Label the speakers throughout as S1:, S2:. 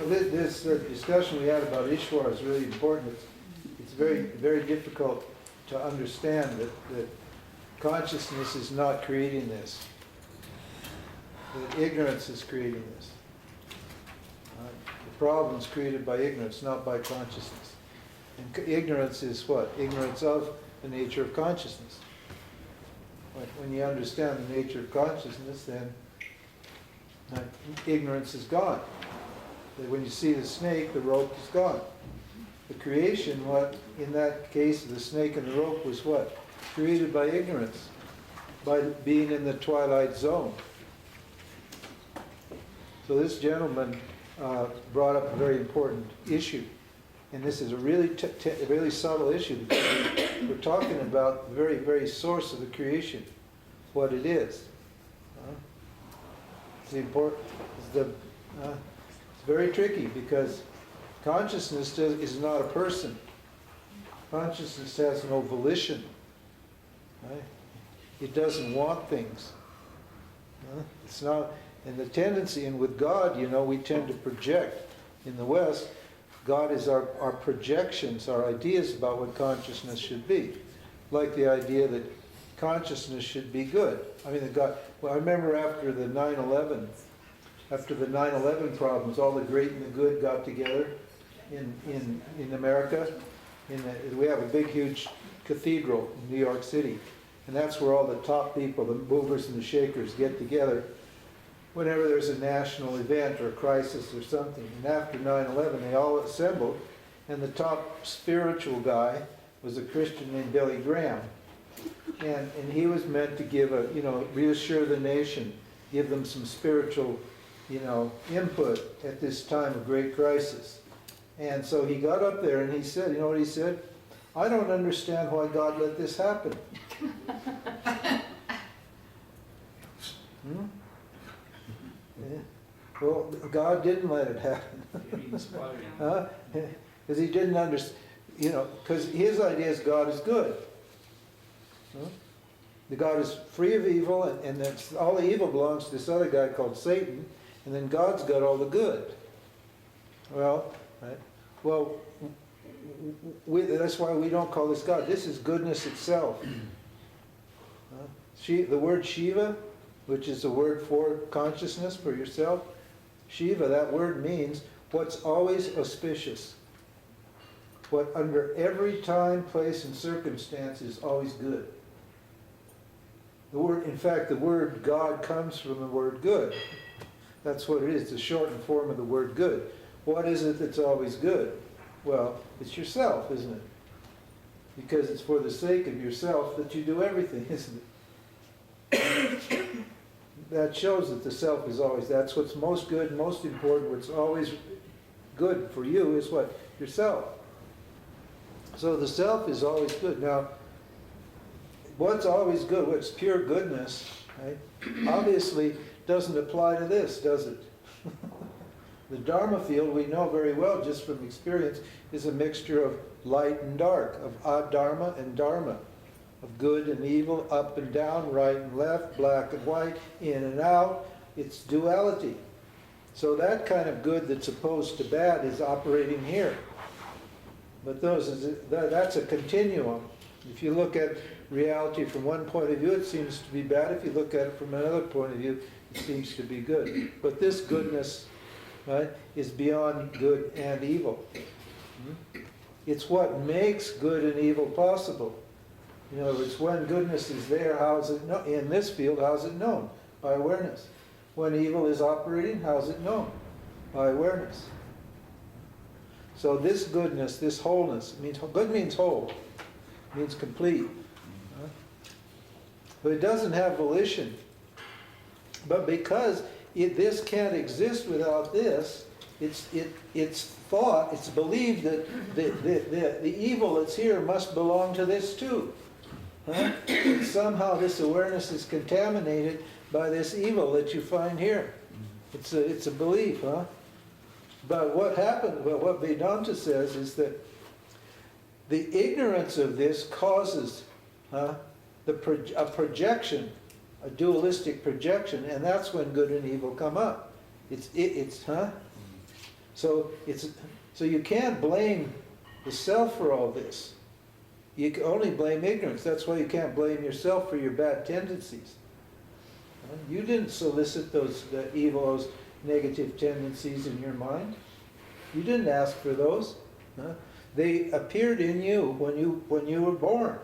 S1: This discussion we had about Ishwar is really important. It's very, very difficult to understand that consciousness is not creating this. That ignorance is creating this. The problem is created by ignorance, not by consciousness. And ignorance is what? Ignorance of the nature of consciousness. When you understand the nature of consciousness, then ignorance is gone. When you see the snake, the rope is gone. The creation, what in that case, the snake and the rope was what? Created by ignorance, by being in the twilight zone. So this gentleman brought up a very important issue. And this is a really subtle issue, because we're talking about the very, very source of the creation, what it is. It's very tricky, because consciousness is not a person. Consciousness has no volition. Right? It doesn't want things. It's not, and the tendency, and with God, we tend to project. In the West, God is our projections, our ideas about what consciousness should be. Like the idea that consciousness should be good. I mean, I remember after the 9/11 problems, all the great and the good got together in America. We have a big, huge cathedral in New York City, and that's where all the top people, the movers and the shakers, get together whenever there's a national event or a crisis or something. And after 9/11, they all assembled, and the top spiritual guy was a Christian named Billy Graham, and he was meant to give reassure the nation, give them some spiritual input at this time of great crisis. And so he got up there and he said, you know what he said? I don't understand why God let this happen. Yeah. Well, God didn't let it happen. Because he didn't understand, because his idea is God is good. The God is free of evil, and that's, all the evil belongs to this other guy called Satan, and then God's got all the good. Well, right? Well, that's why we don't call this God. This is goodness itself. The word Shiva, which is a word for consciousness, for yourself, Shiva, that word means what's always auspicious. What under every time, place, and circumstance is always good. In fact, the word God comes from the word good. That's what it is. It's a shortened form of the word good. What is it that's always good? Well, it's yourself, isn't it? Because it's for the sake of yourself that you do everything, isn't it? That shows that the self is always, that's what's most good, most important, what's always good for you is what? Yourself. So the self is always good. Now, what's always good, what's pure goodness, right? Obviously doesn't apply to this, does it? The Dharma field, we know very well just from experience, is a mixture of light and dark, of adharma and dharma, of good and evil, up and down, right and left, black and white, in and out. It's duality. So that kind of good that's opposed to bad is operating here. But that's a continuum. If you look at reality from one point of view, it seems to be bad. If you look at it from another point of view, it seems to be good. But this goodness, right, is beyond good and evil. It's what makes good and evil possible. In other words, when goodness is there, how is it in this field, how is it known? By awareness. When evil is operating, how is it known? By awareness. So this goodness, this wholeness, good means whole, means complete. But it doesn't have volition. But because this can't exist without this, it's thought, it's believed that the evil that's here must belong to this too. Huh? And somehow this awareness is contaminated by this evil that you find here. It's a belief, huh? But what happened, well, what Vedanta says is that the ignorance of this causes a projection, a dualistic projection, and that's when good and evil come up. So you can't blame the self for all this. You can only blame ignorance. That's why you can't blame yourself for your bad tendencies. You didn't solicit those negative tendencies in your mind. You didn't ask for those. They appeared in you when you were born.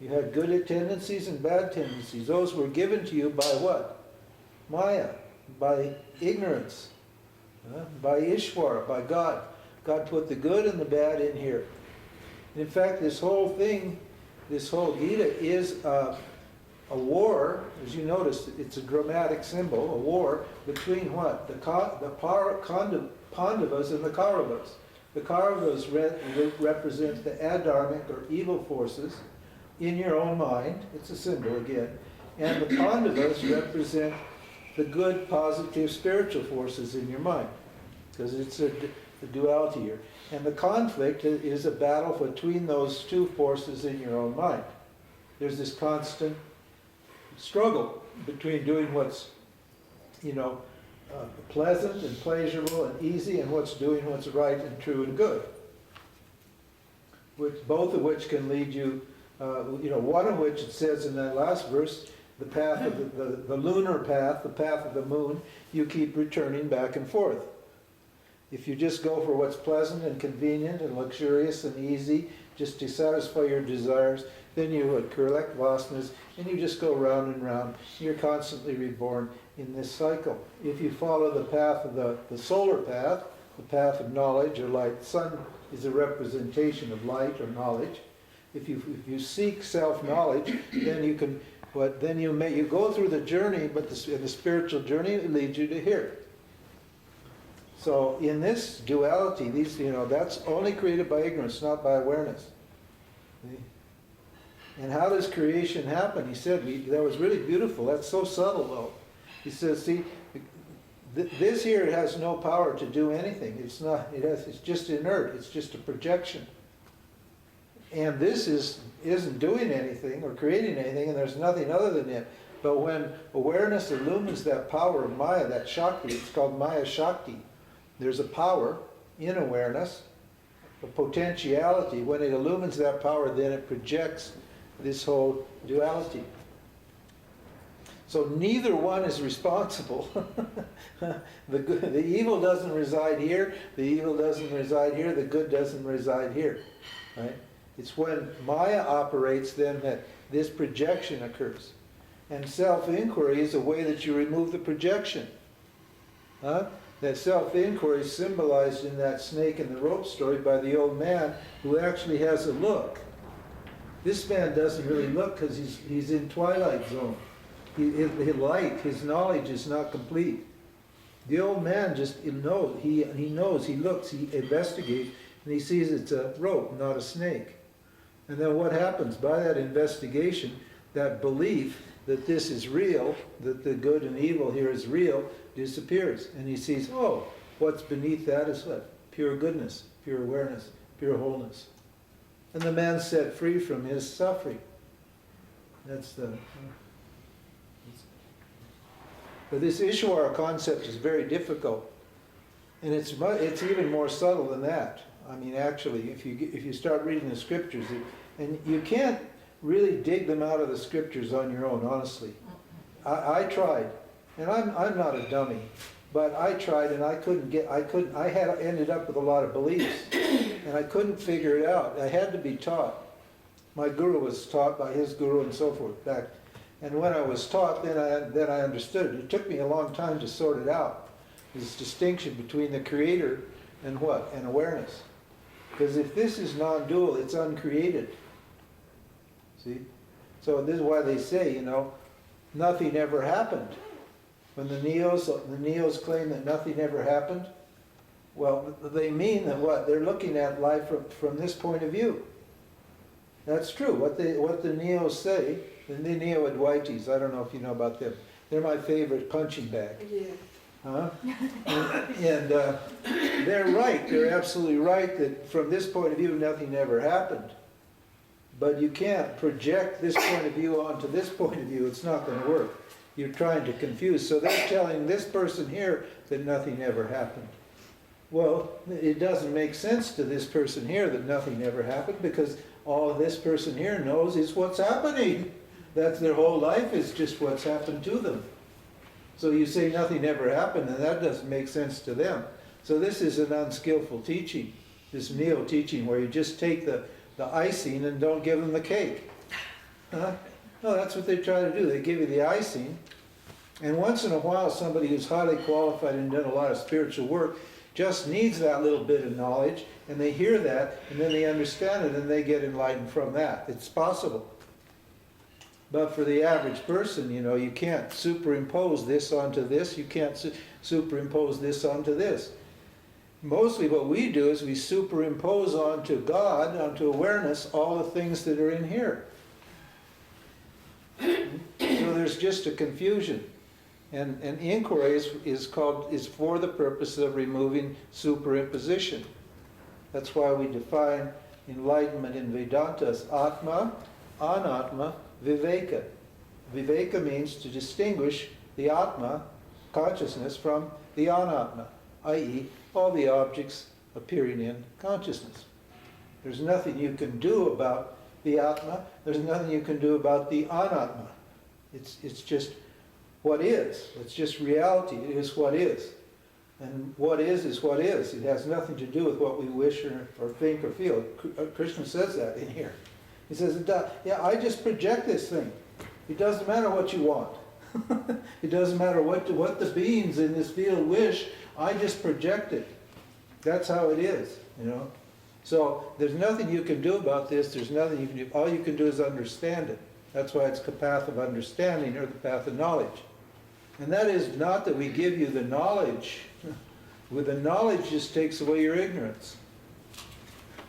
S1: You had good tendencies and bad tendencies. Those were given to you by what? Maya, by ignorance, by Ishvara, by God. God put the good and the bad in here. In fact, this whole thing, this whole Gita is a war. As you notice, it's a dramatic symbol, a war between what? The Pandavas and the Kauravas. The Kauravas represent the adharmic or evil forces in your own mind. It's a symbol again. And the Pandavas represent the good, positive, spiritual forces in your mind. Because it's a duality here. And the conflict is a battle between those two forces in your own mind. There's this constant struggle between doing what's, pleasant and pleasurable and easy, and doing what's right and true and good. Both of which can lead you, one of which it says in that last verse, the path of the lunar path, the path of the moon, you keep returning back and forth. If you just go for what's pleasant and convenient and luxurious and easy, just to satisfy your desires, then you would collect vasanas, and you just go round and round. You're constantly reborn in this cycle. If you follow the path of the solar path, the path of knowledge or light, the sun is a representation of light or knowledge. If you seek self-knowledge, then you can. Then you go through the journey, but in the spiritual journey, it leads you to here. So in this duality, that's only created by ignorance, not by awareness. See? And how does creation happen? He said, that was really beautiful. That's so subtle, though. He says, see, this here has no power to do anything. It's just inert. It's just a projection. And this isn't doing anything or creating anything, and there's nothing other than it. But when awareness illumines that power of Maya, that Shakti, it's called Maya Shakti. There's a power in awareness, a potentiality. When it illumines that power, then it projects this whole duality. So neither one is responsible. The evil doesn't reside here, the evil doesn't reside here, the good doesn't reside here. Right? It's when Maya operates then that this projection occurs. And self-inquiry is a way that you remove the projection. That self-inquiry is symbolized in that snake and the rope story by the old man who actually has a look. This man doesn't really look because he's in twilight zone. His light, his knowledge is not complete. The old man just knows. He knows, he looks, he investigates, and he sees it's a rope, not a snake. And then what happens? By that investigation, that belief that this is real, that the good and evil here is real, disappears. And he sees, oh, what's beneath that is what? Pure goodness, pure awareness, pure wholeness. And the man's set free from his suffering. That's the... But this Ishvara concept is very difficult. And it's even more subtle than that. I mean, actually, if you start reading the scriptures, and you can't really dig them out of the scriptures on your own, honestly. I tried, and I'm not a dummy, but I tried and I ended up with a lot of beliefs, and I couldn't figure it out. I had to be taught. My guru was taught by his guru and so forth back. And when I was taught, then I understood it. It took me a long time to sort it out. This distinction between the creator and what? And awareness. Because if this is non-dual, it's uncreated. See? So this is why they say, nothing ever happened. When the neos claim that nothing ever happened, well, they mean that what? They're looking at life from this point of view. That's true. What the Neos say, the Neo-Advaitis, I don't know if you know about them. They're my favorite punching bag.
S2: Yeah.
S1: Huh? And they're right. They're absolutely right that from this point of view, nothing ever happened. But you can't project this point of view onto this point of view. It's not going to work. You're trying to confuse. So they're telling this person here that nothing ever happened. Well, it doesn't make sense to this person here that nothing ever happened, because all this person here knows is what's happening. That's their whole life, is just what's happened to them. So you say nothing ever happened, and that doesn't make sense to them. So this is an unskillful teaching, this neo-teaching, where you just take the icing and don't give them the cake. Huh? No, that's what they try to do. They give you the icing, and once in a while somebody who's highly qualified and done a lot of spiritual work just needs that little bit of knowledge, and they hear that, and then they understand it, and they get enlightened from that. It's possible. But for the average person, you know, you can't superimpose this onto this, you can't superimpose this onto this. Mostly what we do is we superimpose onto God, onto awareness, all the things that are in here. So there's just a confusion. And inquiry is for the purpose of removing superimposition. That's why we define enlightenment in Vedanta as Atma, Anatma, Viveka. Viveka means to distinguish the Atma, consciousness, from the Anatma, i.e. all the objects appearing in consciousness. There's nothing you can do about the Atma, there's nothing you can do about the Anatma. It's just what is. It's just reality. It is what is. And what is what is. It has nothing to do with what we wish or think or feel. Krishna says that in here. He says, yeah, I just project this thing. It doesn't matter what you want. It doesn't matter what the beings in this field wish. I just project it. That's how it is, you know. So there's nothing you can do about this. There's nothing you can do. All you can do is understand it. That's why it's the path of understanding, or the path of knowledge. And that is not that we give you the knowledge. With the knowledge just takes away your ignorance.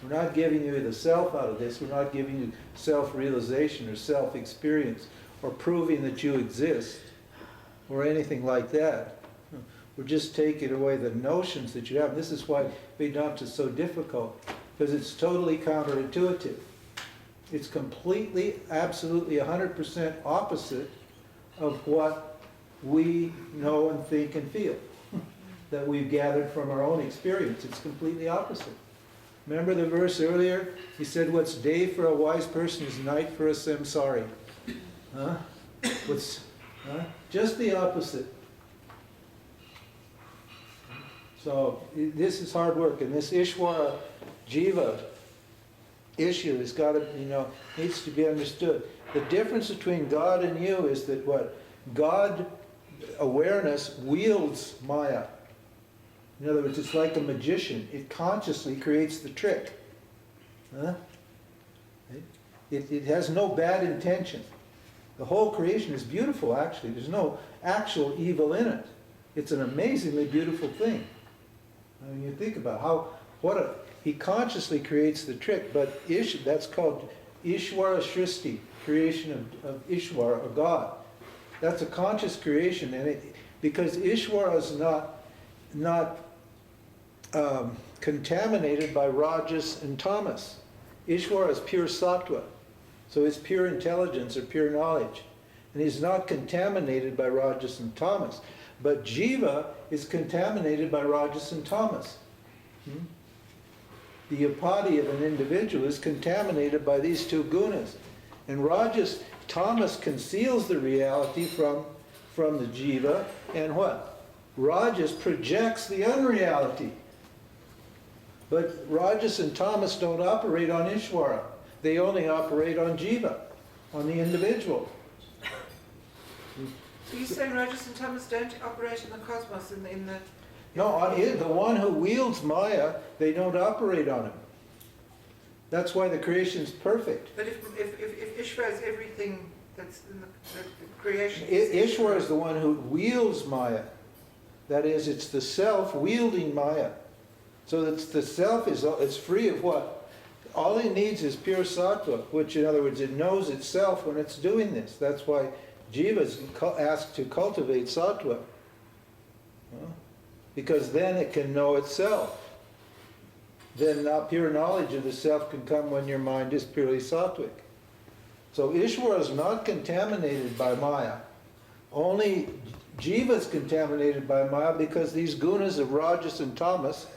S1: We're not giving you the self out of this. We're not giving you self-realization or self-experience or proving that you exist or anything like that. We're just taking away the notions that you have. This is why Vedanta is so difficult, because it's totally counterintuitive. It's completely, absolutely 100% opposite of what we know and think and feel that we've gathered from our own experience. It's completely opposite. Remember the verse earlier? He said, what's day for a wise person is night for a samsari. Huh? Just the opposite. So this is hard work, and this Ishvara Jiva issue has got to, needs to be understood. The difference between God and you is that what? God awareness wields Maya. In other words, it's like a magician. It consciously creates the trick. Huh? It has no bad intention. The whole creation is beautiful, actually. There's no actual evil in it. It's an amazingly beautiful thing. I mean, you think about he consciously creates the trick, but that's called Ishvara Shrishti, creation of Ishvara, or God. That's a conscious creation, and because Ishvara is not contaminated by Rajas and Tamas. Ishvara is pure sattva, so it's pure intelligence or pure knowledge, and he's not contaminated by Rajas and Tamas. But Jiva is contaminated by Rajas and Tamas. The upadhi of an individual is contaminated by these two gunas. And Rajas, Tamas conceals the reality from the Jiva, and what? Rajas projects the unreality. But Rajas and Tamas don't operate on Ishvara. They only operate on Jiva, on the individual.
S2: So you're saying Rajas and Tamas don't operate in the cosmos, in the...
S1: No, the one who wields Maya, they don't operate on him. That's why the creation is perfect.
S2: But if Ishvara is everything that's in the creation...
S1: Ishvara is the one who wields Maya. That is, it's the self wielding Maya. So that the self it's free of what? all it needs is pure sattva, which in other words, it knows itself when it's doing this. That's why jiva is asked to cultivate sattva. Because then it can know itself. Then pure knowledge of the self can come when your mind is purely sattvic. So Ishvara is not contaminated by Maya. Only jiva is contaminated by Maya because these gunas of Rajas and Tamas,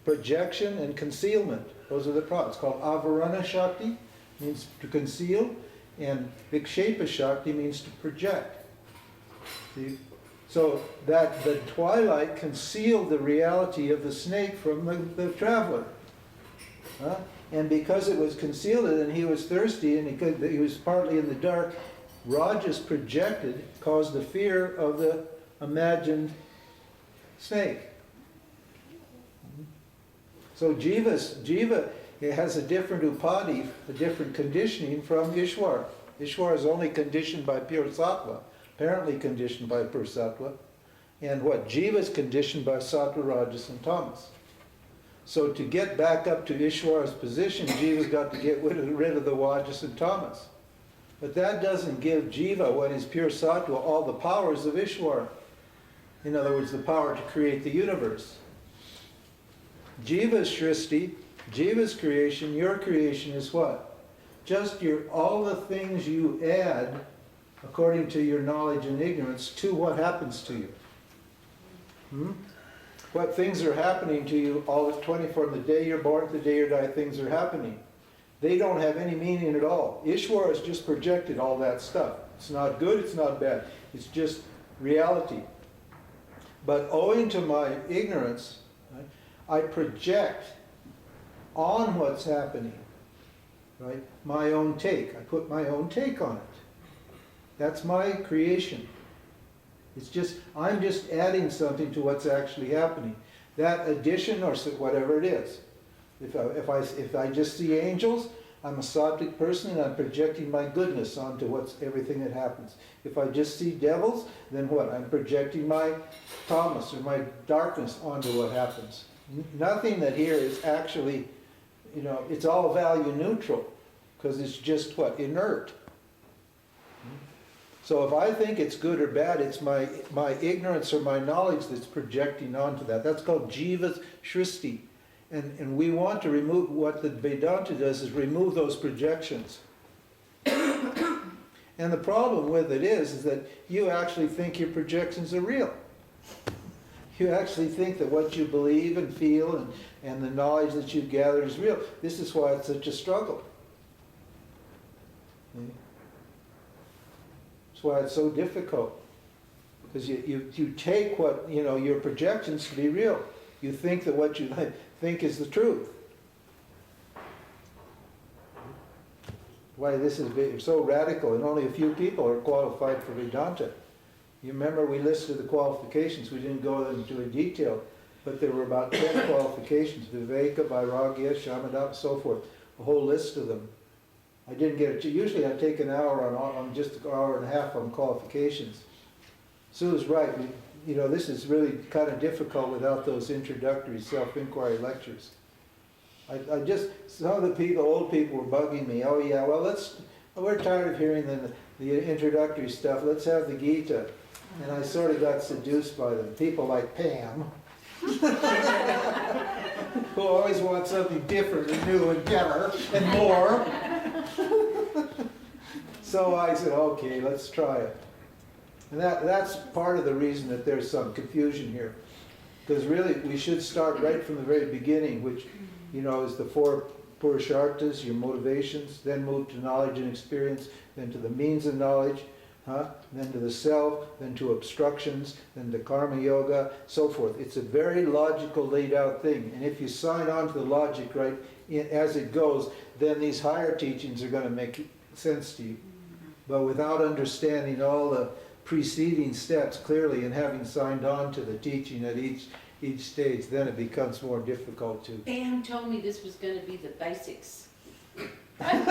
S1: projection and concealment, those are the problems. It's called Avarana Shakti, means to conceal, and Vikshepa Shakti means to project. See? So that the twilight concealed the reality of the snake from the traveler. And because it was concealed and he was thirsty and he was partly in the dark, Rajas projected, caused the fear of the imagined snake. So jiva it has a different upadi, a different conditioning from Ishvara. Ishvara is only conditioned by pure sattva, apparently conditioned by pure sattva. And what? Jiva is conditioned by sattva, rajas, and tamas. So to get back up to Ishvara's position, jiva's got to get rid of the rajas and tamas. But that doesn't give jiva, when he's pure sattva, all the powers of Ishvara. In other words, the power to create the universe. Jiva's srishti, jiva's creation, your creation is what? Just all the things you add according to your knowledge and ignorance to what happens to you. What things are happening to you all the 24, from the day you're born to the day you die, things are happening. They don't have any meaning at all. Ishvara has just projected all that stuff. It's not good, it's not bad. It's just reality. But owing to my ignorance, right, I project on what's happening, right, my own take. I put my own take on it. That's my creation. It's just, I'm just adding something to what's actually happening. That addition, or whatever it is. If I just see angels, I'm a sattvic person and I'm projecting my goodness onto everything that happens. If I just see devils, then what? I'm projecting my tamas or my darkness onto what happens. Nothing that here is actually, it's all value neutral, because it's just what? Inert. So if I think it's good or bad, it's my ignorance or my knowledge that's projecting onto that. That's called jiva's srishti. And we want to remove, what the Vedanta does is remove those projections. And the problem with it is that you actually think your projections are real. You actually think that what you believe and feel and the knowledge that you gather is real. This is why it's such a struggle. That's why it's so difficult. Because you take what, your projections to be real. You think that what you think is the truth. Why this is so radical, and only a few people are qualified for Vedanta. You remember we listed the qualifications. We didn't go into detail, but there were about 10 qualifications: Viveka, Vairagya, Shamadha, and so forth. A whole list of them. I didn't get it. Usually I take an hour on just an hour and a half on qualifications. Sue's right. This is really kind of difficult without those introductory self-inquiry lectures. Some of the old people were bugging me. Oh yeah, well we're tired of hearing the introductory stuff. Let's have the Gita. And I sort of got seduced by them. People like Pam, who always want something different and new and better and more. So I said, okay, let's try it. And that's part of the reason that there's some confusion here. Because really, we should start right from the very beginning, which, is the 4 Purusharthas, your motivations, then move to knowledge and experience, then to the means of knowledge, then to the self, then to obstructions, then to karma yoga, so forth. It's a very logical, laid out thing. And if you sign on to the logic right as it goes, then these higher teachings are going to make sense to you. But without understanding all the preceding steps clearly and having signed on to the teaching at each stage, then it becomes more difficult to.
S3: Pam told me this was going to be the basics.
S1: Pam's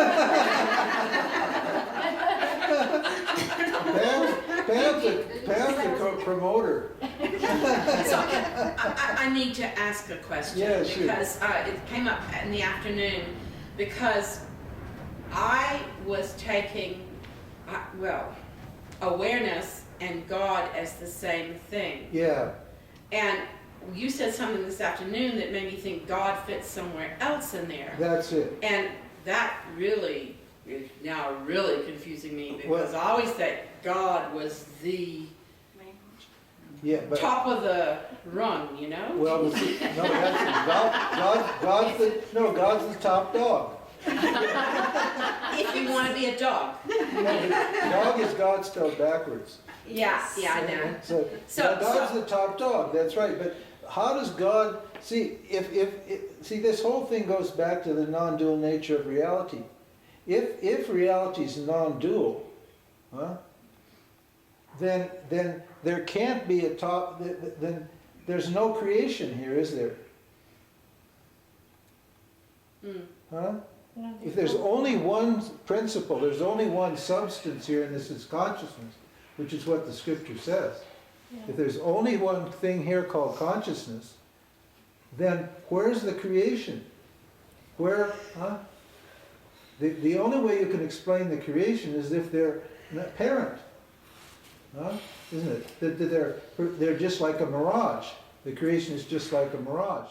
S1: a promoter.
S3: So I need to ask a question.
S1: Yeah, sure.
S3: Because it came up in the afternoon. because I was taking, awareness and God as the same thing.
S1: Yeah,
S3: And you said something this afternoon that made me think God fits somewhere else in there.
S1: that's it.
S3: And that really is now really confusing me, because I always thought God was the
S1: Yeah, but,
S3: top of the rung, you know?
S1: well, no, God's the top dog.
S3: If you want to be a dog.
S1: Dog is God spelled backwards.
S3: Yeah, I know.
S1: So God's the top dog, that's right, but how does God, see, see, this whole thing goes back to the non-dual nature of reality. If reality is non-dual, then there can't be a top, then there's no creation here, is there? Huh? If there's only one principle, there's only one substance here, and this is consciousness, which is what the scripture says. If there's only one thing here called consciousness, then where's the creation? Where, The only way you can explain the creation is if they're apparent, isn't it? That they're just like a mirage. The creation is just like a mirage.